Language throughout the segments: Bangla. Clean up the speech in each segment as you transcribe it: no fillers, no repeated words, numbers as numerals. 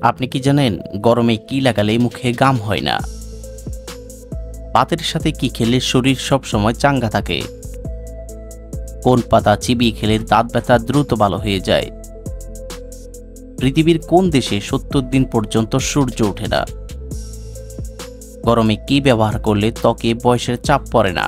আপনি কি জানেন গরমে কি লাগালে মুখে ঘাম হয় না? ভাতের সাথে কি খেলে শরীর সব সময় চাঙ্গা থাকে? কোন পাতা চিবিয়ে খেলে দাঁত ব্যথা দ্রুত ভালো হয়ে যায়? পৃথিবীর কোন দেশে ৭০ দিন পর্যন্ত সূর্য ওঠে না? গরমে কি ব্যবহার করলে ত্বকে বয়সের চাপ পড়ে না?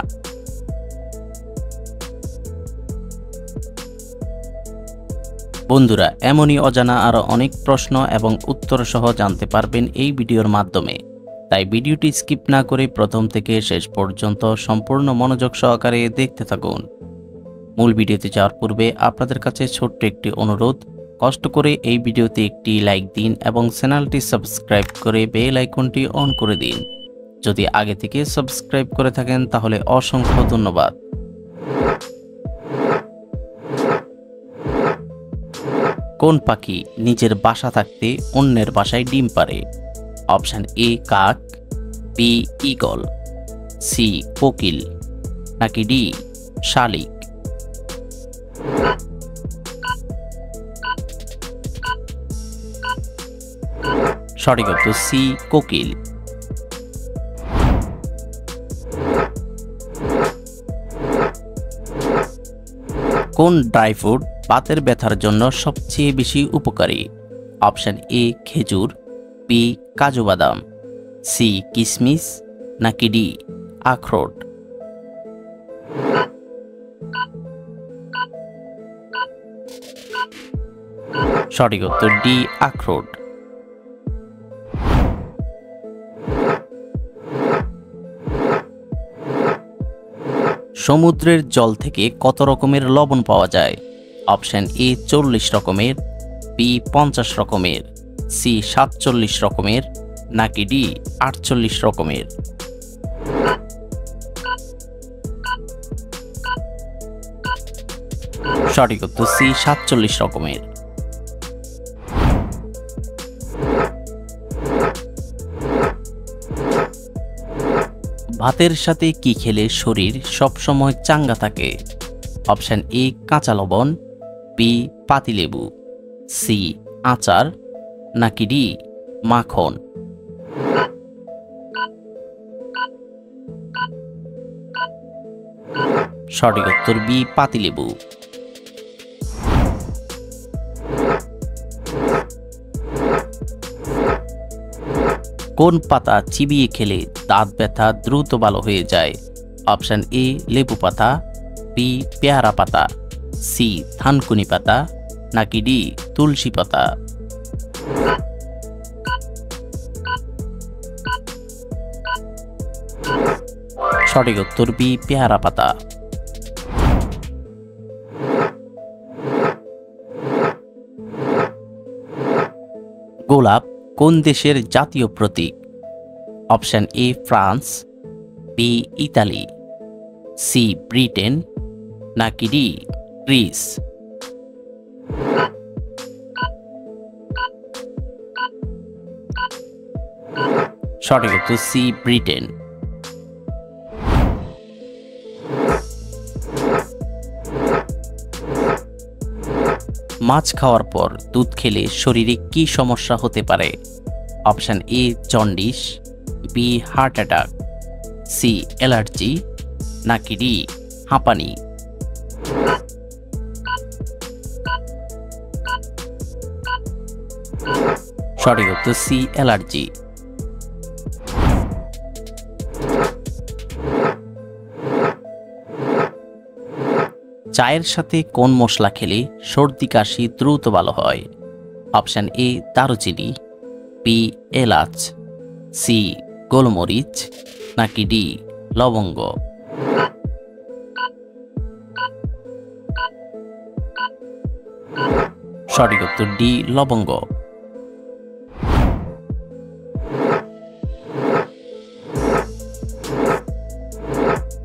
বন্ধুরা, এমনই অজানা আরো অনেক প্রশ্ন এবং উত্তর সহ জানতে পারবেন এই ভিডিওর মাধ্যমে। তাই ভিডিওটি স্কিপ না করে প্রথম থেকে শেষ পর্যন্ত সম্পূর্ণ মনোযোগ সহকারে দেখতে থাকুন। মূল ভিডিওতে যাওয়ার পূর্বে আপনাদের কাছে ছোট্ট একটি অনুরোধ, কষ্ট করে এই ভিডিওতে একটি লাইক দিন এবং চ্যানেলটি সাবস্ক্রাইব করে বেল আইকনটি অন করে দিন। যদি আগে থেকে সাবস্ক্রাইব করে থাকেন তাহলে অসংখ্য ধন্যবাদ। কোন পাখি নিজের বাসা থাকতে অন্যের বাসায় ডিম পাড়ে? অপশন এ কাক, বি ঈগল, সি কোকিল, নাকি ডি শালিক? সঠিক উত্তর সি কোকিল। কোন ড্রাই ফ্রুট বাতের ব্যথার জন্য সবচেয়ে বেশি উপকারী? অপশন এ খেজুর, বি কাজু বাদাম, সি কিশমিশ, নাকি ডি আখরোট? সঠিক উত্তর ডি আখরোট। সমুদ্রের জল থেকে কত রকমের লবণ পাওয়া যায়? অপশন এ 40 রকমের, বি 50 রকমের, সি 47 রকমের, নাকি ডি 48 রকমের? সঠিক উত্তর সি 47 রকমের। ভাতের সাথে কি খেলে শরীর সবসময় চাঙ্গা থাকে? অপশন এ কাঁচা লবণ, বি পাতিলেবু, সি আচার, নাকি ডি মাখন? সঠিক উত্তর বি পাতিলেবু। কোন পাতা চিবিয়ে খেলে দাঁত ব্যথা দ্রুত ভালো হয়ে যায়? অপশন এ লেবু পাতা, বি পেয়ারা পাতা, সি থানকুনি পাতা, নাকি ডি তুলসী পাতা? সঠিক উত্তর বি পেয়ারা পাতা। গোলাপ কোন দেশের জাতীয় প্রতীক? Option A France, B Italy, C Britain, নাকি ডি গ্রিস? সঠিক উত্তর সি ব্রিটেন। মাছ খাওয়ার পর দুধ খেলে শরীরে কি সমস্যা হতে পারে? Option A jaundice, B heart attack, C allergy, নাকি ডি হাঁপানি? সঠিক উত্তর সি অ্যালার্জি। চায়ের সাথে কোন মশলা খেলে সর্দি কাশি দ্রুত ভালো হয়? অপশন এ দারুচিনি, বি এলাচ, সি গোলমরিচ, নাকি ডি লবঙ্গ? সঠিক উত্তর ডি লবঙ্গ।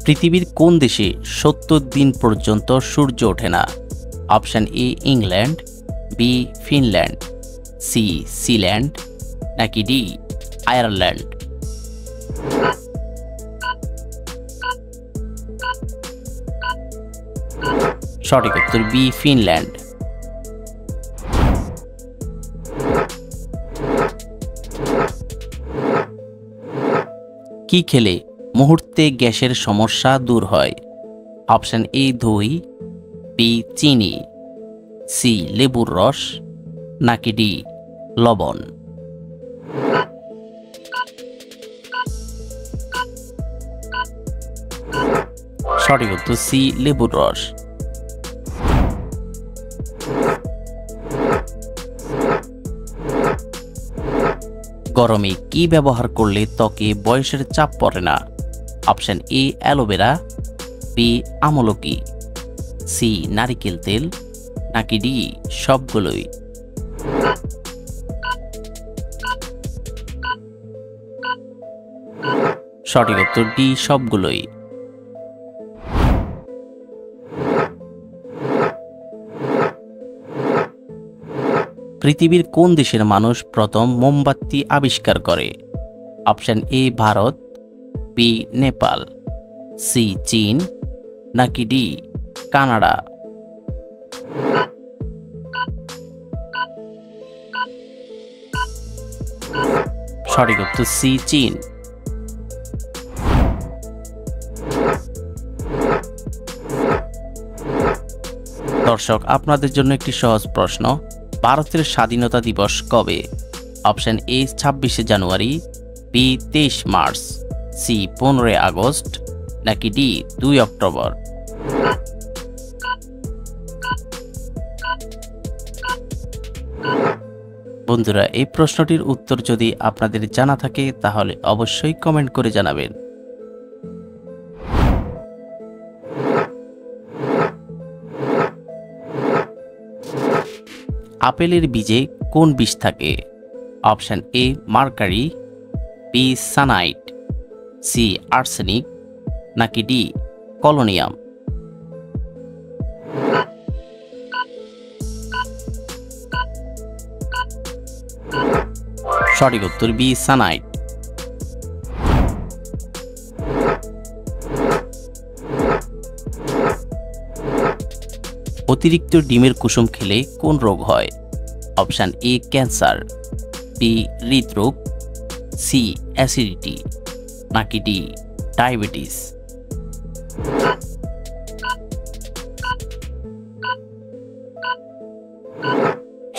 পৃথিবীর কোন দেশে ৭০ দিন পর্যন্ত সূর্য ওঠে না? Option A England, B Finland, C Sealand, নাকি ডি আয়ারল্যান্ড? সঠিক উত্তর বি ফিনল্যান্ড। কি খেলে মুহূর্তে গ্যাসের সমস্যা দূর হয়? অপশন এ দই, বি চিনি, সি লেবুর রস, নাকি ডি লবণ? সঠিক উত্তর সি লেবুর রস। গরমে কি ব্যবহার করলে ত্বকে বয়সের চাপ পড়ে না? অপশন এ অ্যালোভেরা, বি আমলকি, সি নারিকেল তেল, নাকি ডি সবগুলোই? সঠিক উত্তর ডি সবগুলোই। পৃথিবীর কোন দেশের মানুষ প্রথম মোমবাতি আবিষ্কার করে? Option A Bharat, B Nepal, C চীন, নাকি ডি কানাডা? সঠিক উত্তর সি চীন। দর্শক, আপনাদের জন্য একটি সহজ প্রশ্ন। ভারতের স্বাধীনতা দিবস কবে? অপশন এ 26শে January, B 23 March, C 15 August, নাকি ডি 2 অক্টোবর? বন্ধুরা, এই প্রশ্নটির উত্তর যদি আপনাদের জানা থাকে তাহলে অবশ্যই কমেন্ট করে জানাবেন। আপেলের বীজে কোন বিষ থাকে? Option A mercury, B cyanide, C arsenic, নাকি ডি কলোনিয়াম? সঠিক উত্তর বি সানাইট। অতিরিক্ত ডিমের কুসুম খেলে কোন রোগ হয়? অপশন এ ক্যান্সার, বি হৃদরোগ, সি অ্যাসিডিটি, নাকি ডি ডায়াবেটিস?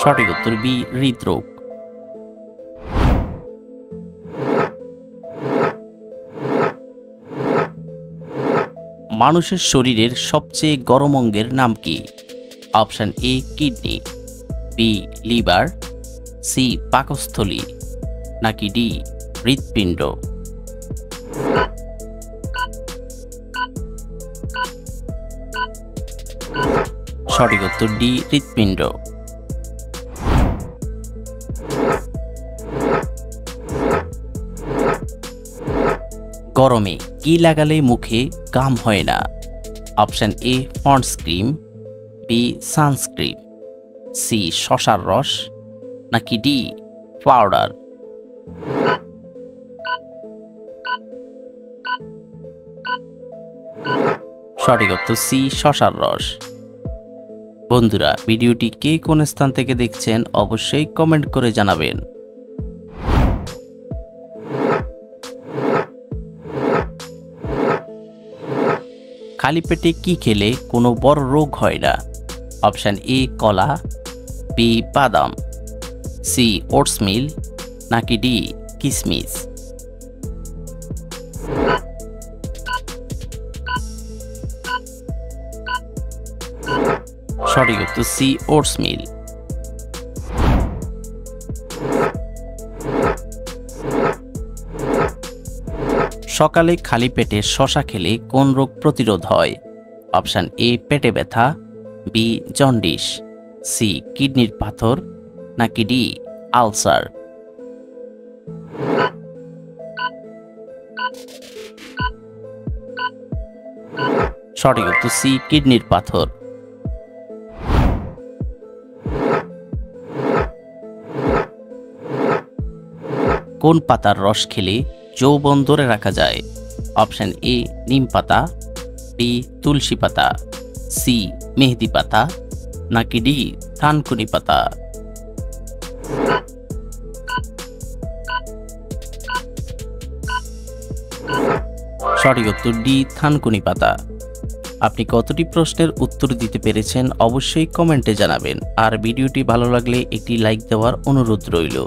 সঠিক উত্তর বি হৃদরোগ। মানুষের শরীরের সবচেয়ে গরম অঙ্গের নাম কি? Option A kidney, B liver, C পাকস্থলী, নাকি ডি হৃৎপিণ্ড? সঠিক উত্তর ডি হৃৎপিণ্ড। গরমে কি লাগালে মুখে ঘাম হয় না? Option A Pond's cream, B sunscreen, C শসার রস, নাকি ডি পাউডার? সঠিক উত্তর সি শসার রস। বন্ধুরা, ভিডিওটি কে কোন স্থান থেকে দেখছেন অবশ্যই কমেন্ট করে জানাবেন। খালি পেটে কি খেলে কোনো বড় রোগ হয় না? অপশন এ কলা, বি বাদাম, সি ওটস মিল, নাকি ডি কিশমিশ? সঠিক উত্তর সি ওটস মিল। সকালে খালি পেটে শসা খেলে কোন রোগ প্রতিরোধ হয়? অপশন এ পেটে ব্যথা, বি জন্ডিস, সি কিডনির পাথর, নাকি ডি আলসার? সঠিক উত্তর সি কিডনির পাথর। কোন পাতার রস খেলে যৌবন ধরে রাখা যায়? অপশন এ নিম পাতা, বি তুলসী পাতা, সি মেহেদি পাতা, নাকি ডি থানকুনি পাতা? সঠিক উত্তর ডি, থানকুনি পাতা। আপনি কতটি প্রশ্নের উত্তর দিতে পেরেছেন অবশ্যই কমেন্টে জানাবেন, আর ভিডিওটি ভালো লাগলে একটি লাইক দেওয়ার অনুরোধ রইল।